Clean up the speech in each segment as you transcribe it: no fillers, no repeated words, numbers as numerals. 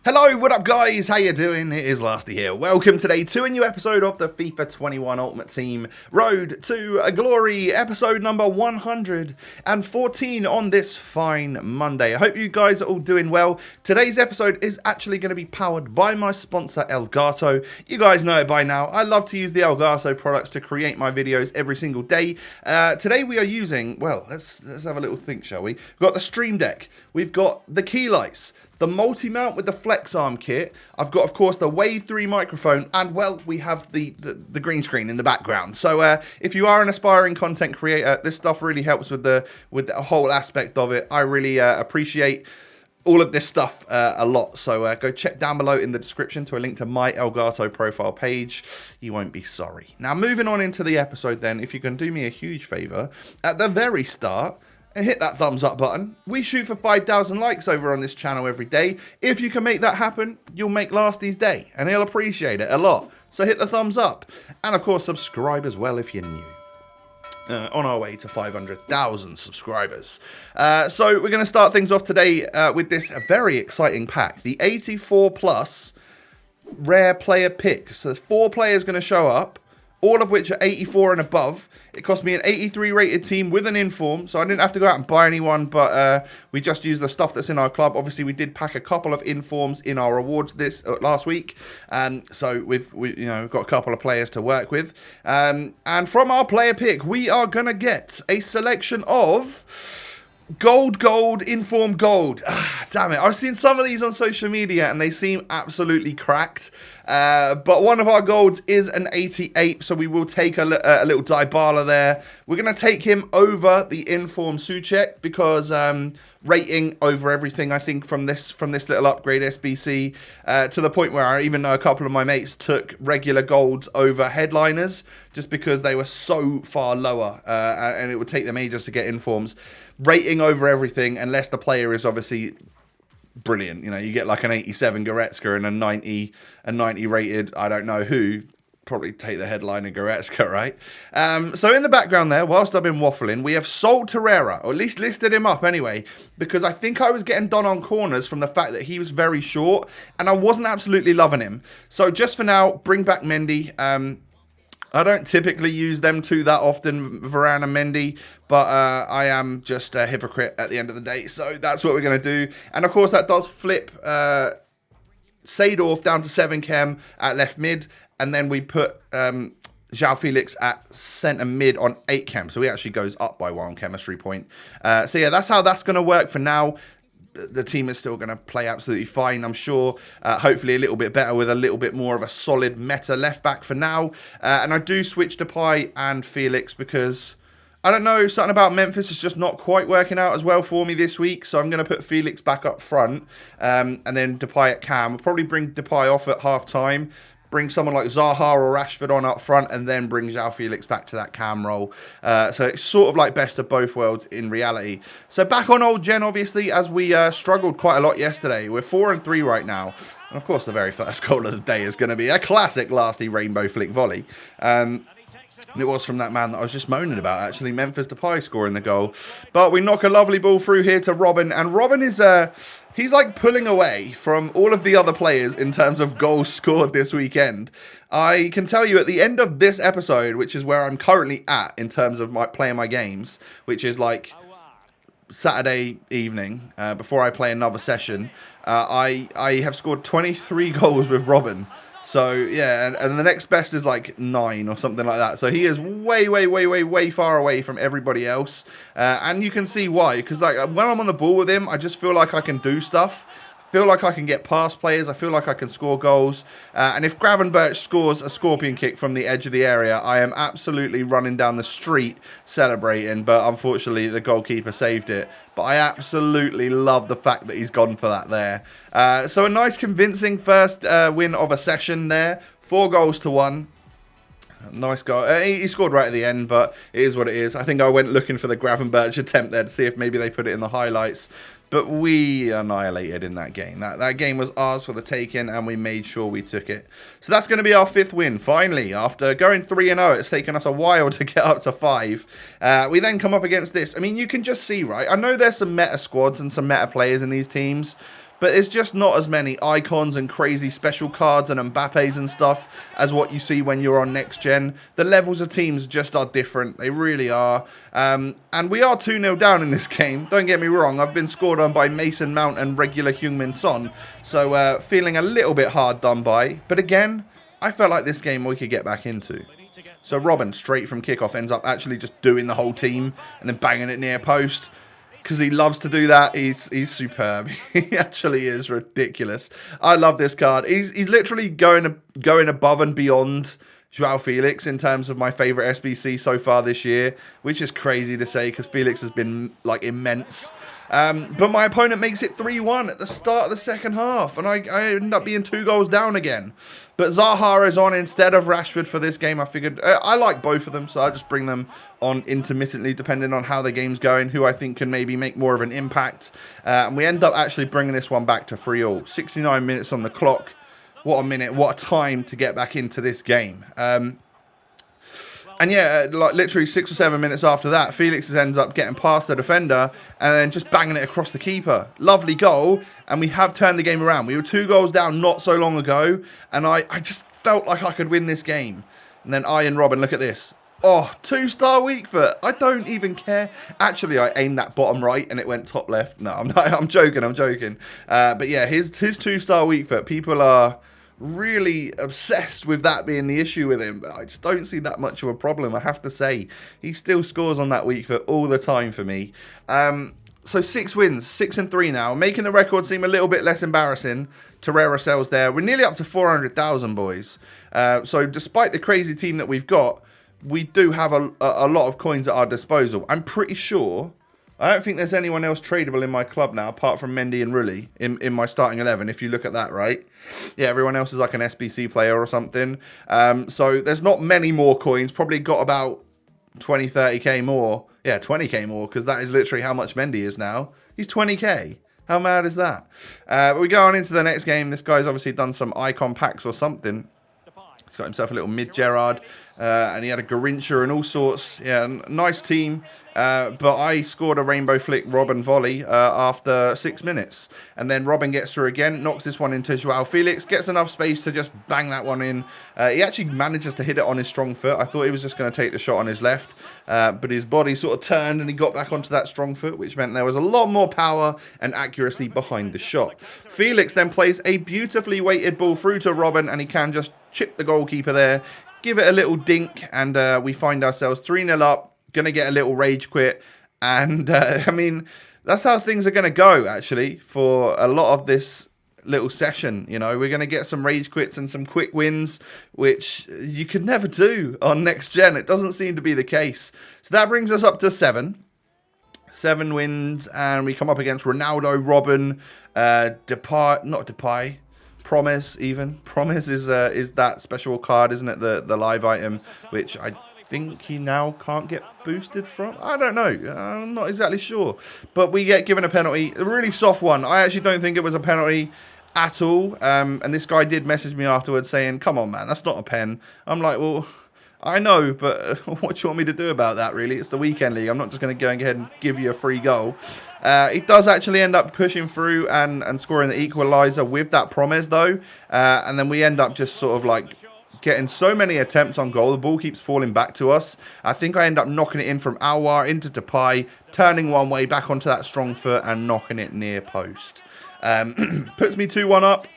Hello, what up guys? How you doing? It is Lasty here. Welcome today to a new episode of the FIFA 21 Ultimate Team Road to Glory, episode number 114 on this fine Monday. I hope you guys are all doing well. Today's episode is actually going to be powered by my sponsor Elgato. You guys know it by now. I love to use the Elgato products to create my videos every single day. Today we are using, well, let's have a little think, shall we? We've got the Stream Deck. We've got the key lights. The multi-mount with the flex arm kit. I've got, of course, the Wave 3 microphone, and, well, we have the green screen in the background. So if you are an aspiring content creator, this stuff really helps with the whole aspect of it. I really appreciate all of this stuff a lot. So go check down below in the description to a link to my Elgato profile page. You won't be sorry. Now, moving on into the episode then, if you can do me a huge favour, at the very start, and hit that thumbs up button. We shoot for 5,000 likes over on this channel every day. If you can make that happen, you'll make Lasty's day, and he'll appreciate it a lot. So hit the thumbs up. And of course, subscribe as well if you're new. On our way to 500,000 subscribers. So we're going to start things off today with this very exciting pack. The 84 plus Rare Player Pick. So there's 4 players going to show up, all of which are 84 and above. It cost me an 83 rated team with an inform, so I didn't have to go out and buy anyone, but we just used the stuff that's in our club. Obviously, we did pack a couple of informs in our rewards last week, so we've got a couple of players to work with. And from our player pick, we are going to get a selection of gold, inform gold. Damn it. I've seen some of these on social media and they seem absolutely cracked. But one of our golds is an 88, so we will take a little Dybala there. We're going to take him over the inform Suchek because rating over everything, I think, from this little upgrade SBC to the point where I even know a couple of my mates took regular golds over headliners just because they were so far lower and it would take them ages to get informs. Rating over everything, unless the player is obviously brilliant. You know, you get like an 87 Goretzka and a 90 rated, I don't know who, probably take the headliner Goretzka, right? So in the background there, whilst I've been waffling, we have sold Torreira, or at least listed him up anyway, because I think I was getting done on corners from the fact that he was very short, and I wasn't absolutely loving him. So just for now, bring back Mendy. I don't typically use them two that often, Varane and Mendy, but I am just a hypocrite at the end of the day, so that's what we're going to do. And of course, that does flip Seedorf down to 7 chem at left mid, and then we put João Felix at centre mid on 8 chem, so he actually goes up by 1 chemistry point. So yeah, that's how that's going to work for now. The team is still going to play absolutely fine, I'm sure. Hopefully a little bit better with a little bit more of a solid meta left back for now. And I do switch Depay and Felix because, I don't know, something about Memphis is just not quite working out as well for me this week. So I'm going to put Felix back up front and then Depay at cam. We'll probably bring Depay off at half time. Bring someone like Zaha or Rashford on up front and then bring João Felix back to that cam role. So it's sort of like best of both worlds in reality. So back on old Gen, obviously, as we struggled quite a lot yesterday. We're 4-3 right now. And of course, the very first goal of the day is going to be a classic Lasty rainbow flick volley. It was from that man that I was just moaning about, actually, Memphis Depay scoring the goal. But we knock a lovely ball through here to Robin. And Robin is... he's like pulling away from all of the other players in terms of goals scored this weekend. I can tell you at the end of this episode, which is where I'm currently at in terms of playing my games, which is like Saturday evening before I play another session, I have scored 23 goals with Robin. So, yeah, and the next best is like 9 or something like that. So he is way far away from everybody else. And you can see why. Because like when I'm on the ball with him, I just feel like I can do stuff. I feel like I can get past players. I feel like I can score goals. And if Gravenberch scores a scorpion kick from the edge of the area, I am absolutely running down the street celebrating. But unfortunately, the goalkeeper saved it. But I absolutely love the fact that he's gone for that there. So a nice convincing first win of a session there. 4 goals to 1. Nice goal. He scored right at the end, but it is what it is. I think I went looking for the Gravenberch attempt there to see if maybe they put it in the highlights. But we annihilated in that game. That game was ours for the taking, and we made sure we took it. So that's going to be our 5th win, finally. After going 3-0, it's taken us a while to get up to 5. We then come up against this. I mean, you can just see, right? I know there's some meta squads and some meta players in these teams, but it's just not as many icons and crazy special cards and Mbappes and stuff as what you see when you're on next gen. The levels of teams just are different. They really are. And we are 2-0 down in this game. Don't get me wrong. I've been scored on by Mason Mount and regular Heung-min Son. So feeling a little bit hard done by. But again, I felt like this game we could get back into. So Robin, straight from kickoff, ends up actually just doing the whole team and then banging it near post. Because he loves to do that. He's superb. He actually is ridiculous. I love this card. He's literally going above and beyond Joao Felix in terms of my favourite SBC so far this year, which is crazy to say because Felix has been like immense. But my opponent makes it 3-1 at the start of the second half, and I end up being 2 goals down again. But Zaha is on instead of Rashford for this game. I figured I like both of them, so I'll just bring them on intermittently depending on how the game's going, who I think can maybe make more of an impact. And we end up actually bringing this one back to 3-3. 69 minutes on the clock. What a minute, what a time to get back into this game. And yeah, like literally 6 or 7 minutes after that, Felix ends up getting past the defender and then just banging it across the keeper. Lovely goal, and we have turned the game around. We were 2 goals down not so long ago, and I just felt like I could win this game. And then Ian Robin, look at this. Oh, 2-star weak foot. I don't even care. Actually, I aimed that bottom right and it went top left. No, I'm not. I'm joking. But yeah, his 2-star weak foot. People are really obsessed with that being the issue with him, but I just don't see that much of a problem, I have to say. He still scores on that weak foot all the time for me. So 6 wins, 6-3 now, making the record seem a little bit less embarrassing. Torreira sells there. We're nearly up to 400,000, boys. So despite the crazy team that we've got, we do have a lot of coins at our disposal. I'm pretty sure I don't think there's anyone else tradable in my club now, apart from Mendy and Rulli in my starting 11, if you look at that, right? Yeah, everyone else is like an SBC player or something. So there's not many more coins, probably got about 20, 30k more. Yeah, 20k more, because that is literally how much Mendy is now. He's 20k. How mad is that? But we go on into the next game. This guy's obviously done some icon packs or something. He's got himself a little mid-Gerrard, and he had a Garincha and all sorts. Yeah, nice team. But I scored a rainbow flick Robin volley after 6 minutes. And then Robin gets through again, knocks this one into Joao Felix, gets enough space to just bang that one in. He actually manages to hit it on his strong foot. I thought he was just going to take the shot on his left, but his body sort of turned and he got back onto that strong foot, which meant there was a lot more power and accuracy behind the shot. Felix then plays a beautifully weighted ball through to Robin, and he can just chip the goalkeeper there, give it a little dink, and we find ourselves 3-0 up. Going to get a little rage quit, and I mean, that's how things are going to go actually for a lot of this little session. You know, we're going to get some rage quits and some quick wins, which you could never do on next gen. It doesn't seem to be the case. So that brings us up to 7 wins, and we come up against Ronaldo, Robin, Depay, Promise even. Promise is that special card, isn't it? The live item, which I think he now can't get boosted from. I don't know. I'm not exactly sure. But we get given a penalty. A really soft one. I actually don't think it was a penalty at all. And this guy did message me afterwards saying, come on, man, that's not a pen. I'm like, well, I know, but what do you want me to do about that, really? It's the weekend league. I'm not just going to go ahead and give you a free goal. He does actually end up pushing through and scoring the equaliser with that Promise, though. And then we end up just sort of like getting so many attempts on goal. The ball keeps falling back to us. I think I end up knocking it in from Alwar into Depay, turning one way back onto that strong foot and knocking it near post. Puts me 2-1 up.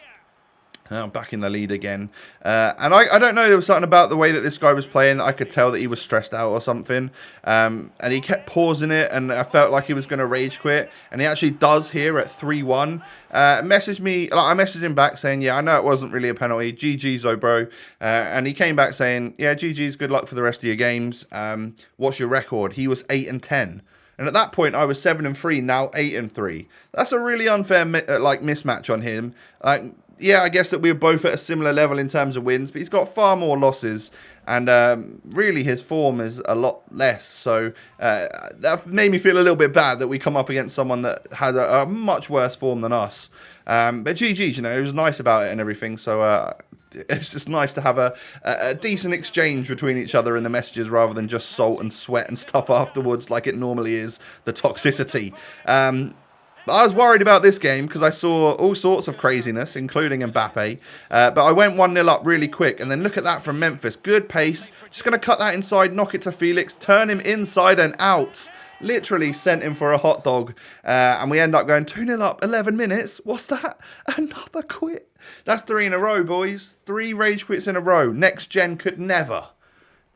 I'm back in the lead again. And I don't know, there was something about the way that this guy was playing that I could tell that he was stressed out or something. And he kept pausing it, and I felt like he was going to rage quit. And he actually does here at 3-1. Messaged me, I messaged him back saying, yeah, I know it wasn't really a penalty. GG's, though, bro. And he came back saying, yeah, GG's, good luck for the rest of your games. What's your record? He was 8-10. And at that point, I was 7-3, now 8-3. That's a really unfair mismatch on him. Yeah, I guess that we were both at a similar level in terms of wins, but he's got far more losses, and really his form is a lot less. So that made me feel a little bit bad that we come up against someone that has a much worse form than us. But GG's, you know, it was nice about it and everything. So it's just nice to have a decent exchange between each other in the messages rather than just salt and sweat and stuff afterwards like it normally is, the toxicity. But I was worried about this game because I saw all sorts of craziness, including Mbappe. But I went 1-0 up really quick. And then look at that from Memphis. Good pace. Just going to cut that inside, knock it to Felix, turn him inside and out. Literally sent him for a hot dog. And we end up going 2-0 up, 11 minutes. What's that? Another quit. That's 3 in a row, boys. 3 rage quits in a row. Next gen could never.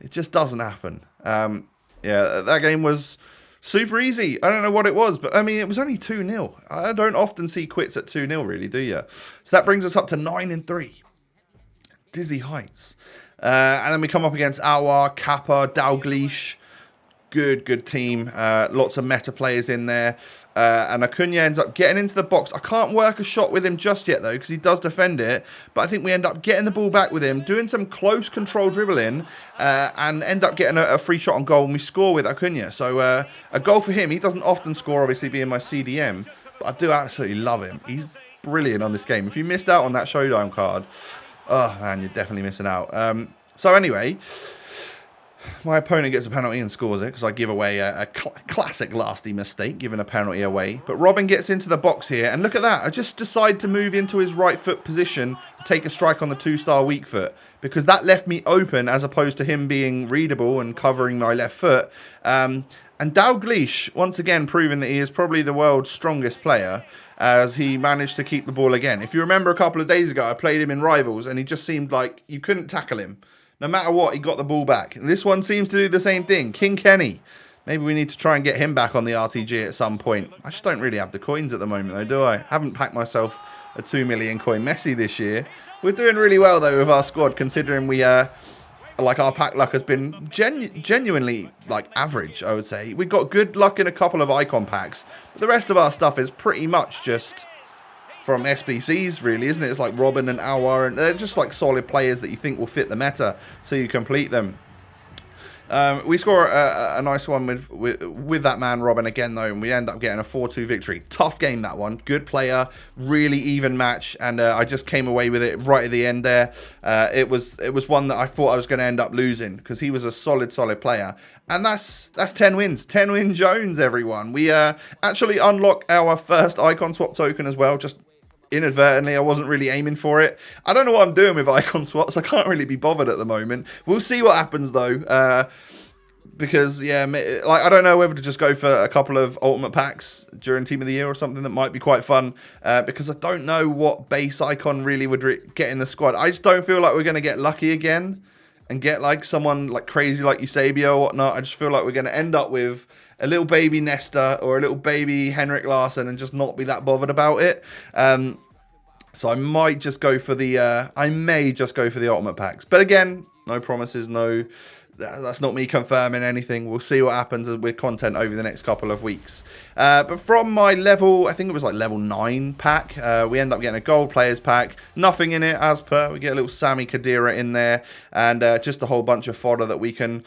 It just doesn't happen. Yeah, that game was super easy. I don't know what it was, but I mean, it was only 2-0. I don't often see quits at 2-0, really, do you? So that brings us up to 9-3. Dizzy heights. And then we come up against Awar, Kappa, Dalglish. Good team. Lots of meta players in there. And Acuna ends up getting into the box. I can't work a shot with him just yet, though, because he does defend it. But I think we end up getting the ball back with him, doing some close control dribbling, and end up getting a free shot on goal, and we score with Acuna. So a goal for him. He doesn't often score, obviously, being my CDM. But I do absolutely love him. He's brilliant on this game. If you missed out on that showdown card, oh, man, you're definitely missing out. So anyway, my opponent gets a penalty and scores it because I give away a classic lasty mistake, giving a penalty away. But Robin gets into the box here, and look at that. I just decide to move into his right foot position, take a strike on the 2-star weak foot, because that left me open as opposed to him being readable and covering my left foot. And Dalglish, once again, proving that he is probably the world's strongest player, as he managed to keep the ball again. If you remember a couple of days ago, I played him in Rivals, and he just seemed like you couldn't tackle him. No matter what, he got the ball back. And this one seems to do the same thing. King Kenny. Maybe we need to try and get him back on the RTG at some point. I just don't really have the coins at the moment, though, do I? Haven't packed myself a 2 million coin Messi this year. We're doing really well, though, with our squad, considering we, like, our pack luck has been genuinely, like, average, I would say. We've got good luck in a couple of icon packs. But the rest of our stuff is pretty much just from SBCs, really, isn't it? It's like Robin and Awar, and they're just like solid players that you think will fit the meta, so you complete them. We score a nice one with that man Robin again, though, and we end up getting a 4-2 victory. Tough game, that one. Good player, really even match, and I just came away with it right at the end there. It was one that I thought I was going to end up losing because he was a solid player. And that's 10 wins. 10 win Jones, everyone. We actually unlock our first icon swap token as well, just inadvertently. I wasn't really aiming for it. I don't know what I'm doing with icon swaps. I can't really be bothered at the moment. We'll see what happens, though. Because, yeah, like, I don't know whether to just go for a couple of ultimate packs during Team of the Year or something that might be quite fun. Because I don't know what base icon really would get in the squad. I just don't feel like we're going to get lucky again and get, like, someone like crazy like Eusebio or whatnot. I just feel like we're going to end up with a little baby Nesta or a little baby Henrik Larsson and just not be that bothered about it. So I might just go for the, I may just go for the ultimate packs. But again, no promises, no, that's not me confirming anything. We'll see what happens with content over the next couple of weeks. But from my level, I think it was like level 9 pack, we end up getting a gold players pack. Nothing in it as per. We get a little Sami Khedira in there and just a whole bunch of fodder that we can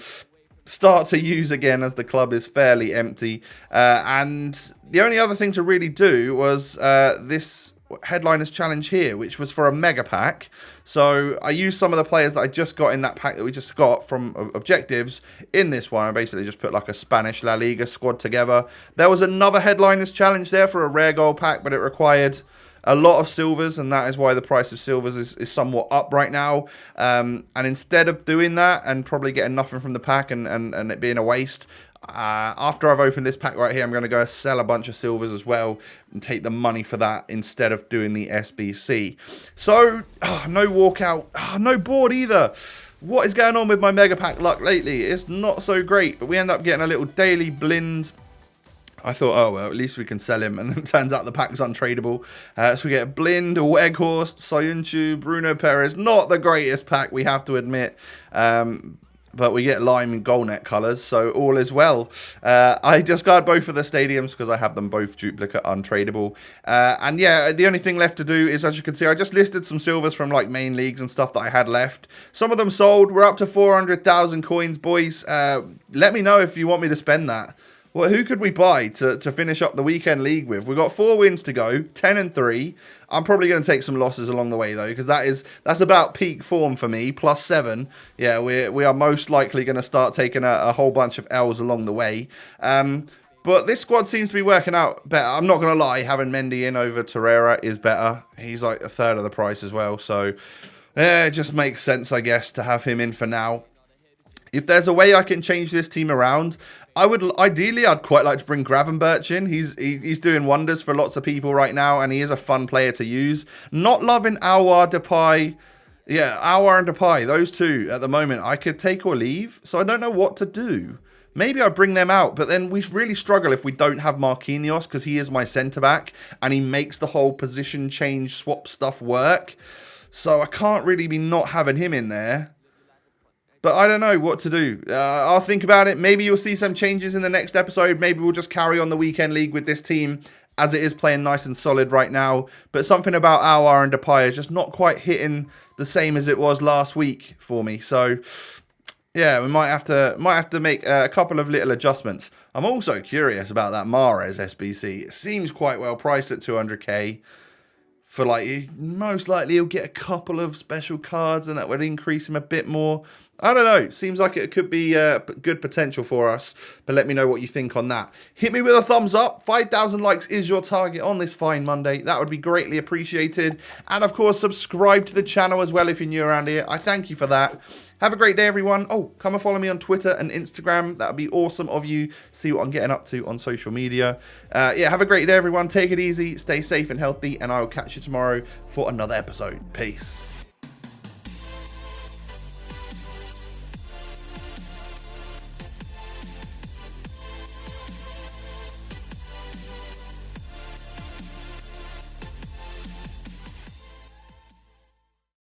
start to use again as the club is fairly empty. And the only other thing to really do was this Headliners Challenge here, which was for a mega pack. So I used some of the players that I just got in that pack that we just got from objectives in this one. I basically just put like a Spanish La Liga squad together. There was another Headliners Challenge there for a rare gold pack, but it required a lot of silvers, and that is why the price of silvers is somewhat up right now. And instead of doing that and probably getting nothing from the pack and it being a waste, after I've opened this pack right here, I'm going to go sell a bunch of silvers as well and take the money for that instead of doing the SBC. So, no walkout, no board either. What is going on with my mega pack luck lately? It's not so great, but we end up getting a little daily blind. I thought, oh, well, at least we can sell him. And then it turns out the pack's untradeable. So we get Blind, Weghorst, Soyuncu, Bruno Perez. Not the greatest pack, we have to admit. But we get lime and gold net colours, so all is well. I discard both of the stadiums because I have them both duplicate untradeable. And yeah, the only thing left to do is, as you can see, I just listed some silvers from like main leagues and stuff that I had left. Some of them sold. We're up to 400,000 coins, boys. Let me know if you want me to spend that. Well, who could we buy to finish up the weekend league with? We've got 4 wins to go, 10-3. I'm probably going to take some losses along the way, though, because that's about peak form for me, +7. Yeah, we are most likely going to start taking a whole bunch of L's along the way. But this squad seems to be working out better. I'm not going to lie, having Mendy in over Torreira is better. He's like a third of the price as well. So, yeah, it just makes sense, I guess, to have him in for now. If there's a way I can change this team around, I'd quite like to bring Gravenberch in. He's doing wonders for lots of people right now, and he is a fun player to use. Not loving Aouar, Depay. Yeah, Aouar and Depay, those two at the moment, I could take or leave. So I don't know what to do. Maybe I bring them out, but then we really struggle if we don't have Marquinhos because he is my centre-back and he makes the whole position change, swap stuff work. So I can't really be not having him in there. But I don't know what to do. I'll think about it. Maybe you'll see some changes in the next episode. Maybe we'll just carry on the weekend league with this team as it is playing nice and solid right now. But something about Aouar and Depay is just not quite hitting the same as it was last week for me. So yeah, we might have to make a couple of little adjustments. I'm also curious about that Mahrez SBC. It seems quite well priced at 200k. For like, most likely he'll get a couple of special cards and that would increase him a bit more. I don't know. Seems like it could be good potential for us. But let me know what you think on that. Hit me with a thumbs up. 5,000 likes is your target on this fine Monday. That would be greatly appreciated. And of course, subscribe to the channel as well if you're new around here. I thank you for that. Have a great day, everyone. Oh, come and follow me on Twitter and Instagram. That would be awesome of you. See what I'm getting up to on social media. Yeah, have a great day, everyone. Take it easy. Stay safe and healthy. And I will catch you tomorrow for another episode. Peace.